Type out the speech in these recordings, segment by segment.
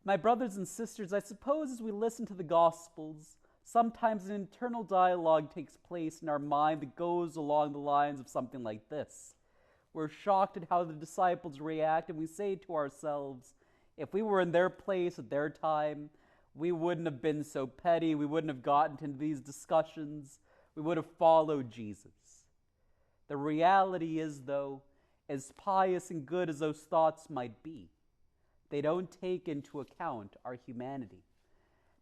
My brothers and sisters, I suppose as we listen to the Gospels, sometimes an internal dialogue takes place in our mind that goes along the lines of something like this. We're shocked at how the disciples react, and we say to ourselves, if we were in their place at their time, we wouldn't have been so petty, we wouldn't have gotten into these discussions, we would have followed Jesus. The reality is, though, as pious and good as those thoughts might be, they don't take into account our humanity.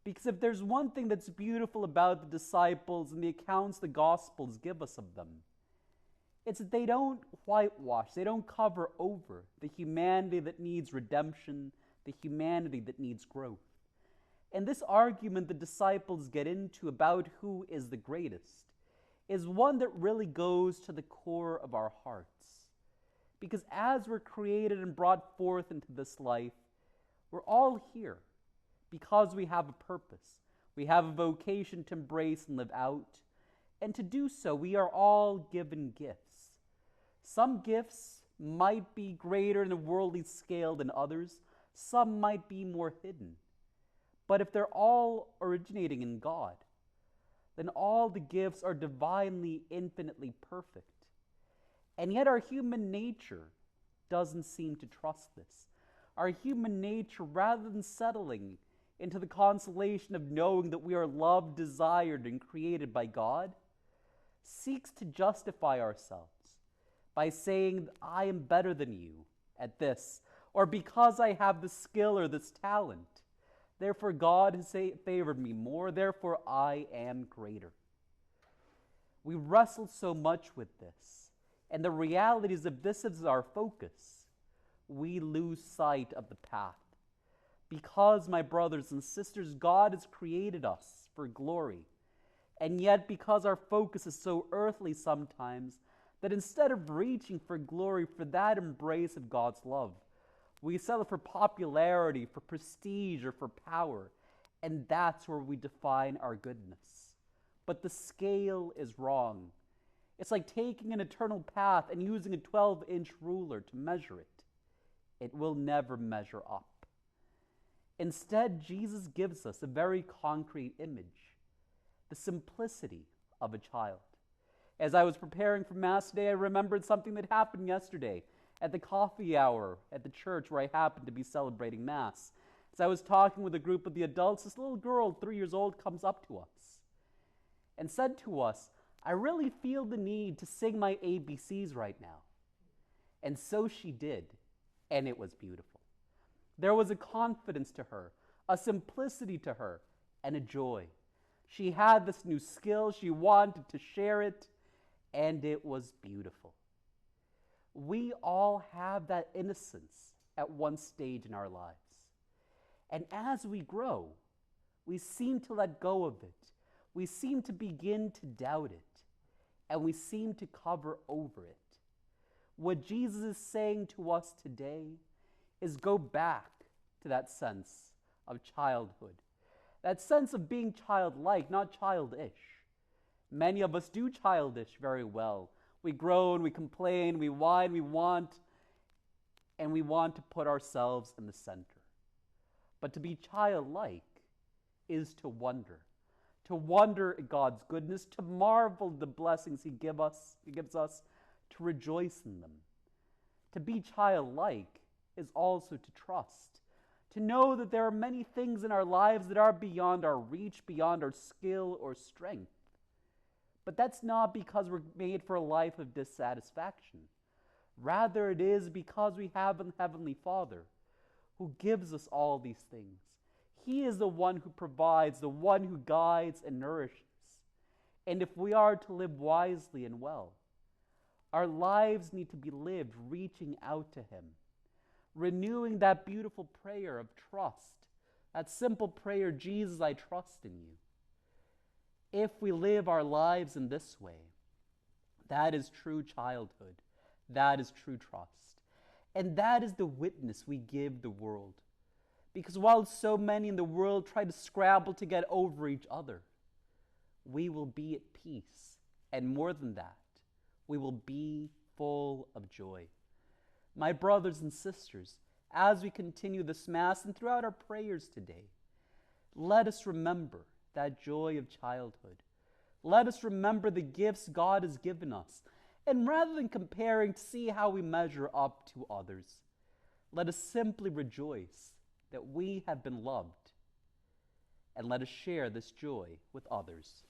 Because if there's one thing that's beautiful about the disciples and the accounts the Gospels give us of them, it's that they don't whitewash, they don't cover over the humanity that needs redemption, the humanity that needs growth. And this argument the disciples get into about who is the greatest is one that really goes to the core of our hearts. Because as we're created and brought forth into this life, we're all here because we have a purpose. We have a vocation to embrace and live out. And to do so, we are all given gifts. Some gifts might be greater in a worldly scale than others. Some might be more hidden. But if they're all originating in God, then all the gifts are divinely, infinitely perfect. And yet our human nature doesn't seem to trust this. Our human nature, rather than settling into the consolation of knowing that we are loved, desired, and created by God, seeks to justify ourselves by saying, I am better than you at this, or because I have this skill or this talent, therefore God has favored me more, therefore I am greater. We wrestle so much with this. And the reality is, if this is our focus, we lose sight of the path. Because, my brothers and sisters, God has created us for glory. And yet, because our focus is so earthly sometimes, that instead of reaching for glory, for that embrace of God's love, we settle for popularity, for prestige, or for power. And that's where we define our goodness. But the scale is wrong. It's like taking an eternal path and using a 12-inch ruler to measure it. It will never measure up. Instead, Jesus gives us a very concrete image, the simplicity of a child. As I was preparing for Mass today, I remembered something that happened yesterday at the coffee hour at the church where I happened to be celebrating Mass. As I was talking with a group of the adults, this little girl, 3 years old, comes up to us and said to us, I really feel the need to sing my ABCs right now. And so she did, and it was beautiful. There was a confidence to her, a simplicity to her, and a joy. She had this new skill, she wanted to share it, and it was beautiful. We all have that innocence at one stage in our lives. And as we grow, we seem to let go of it. We seem to begin to doubt it, and we seem to cover over it. What Jesus is saying to us today is go back to that sense of childhood, that sense of being childlike, not childish. Many of us do childish very well. We groan, we complain, we whine, we want, and we want to put ourselves in the center. But to be childlike is to wonder at God's goodness, to marvel at the blessings He gives us, to rejoice in them. To be childlike is also to trust, to know that there are many things in our lives that are beyond our reach, beyond our skill or strength. But that's not because we're made for a life of dissatisfaction. Rather, it is because we have a Heavenly Father who gives us all these things. He is the one who provides, the one who guides and nourishes. And if we are to live wisely and well, our lives need to be lived reaching out to Him, renewing that beautiful prayer of trust, that simple prayer, Jesus, I trust in you. If we live our lives in this way, that is true childhood, that is true trust. And that is the witness we give the world. Because while so many in the world try to scrabble to get over each other, we will be at peace. And more than that, we will be full of joy. My brothers and sisters, as we continue this Mass and throughout our prayers today, let us remember that joy of childhood. Let us remember the gifts God has given us. And rather than comparing to see how we measure up to others, let us simply rejoice that we have been loved. And let us share this joy with others.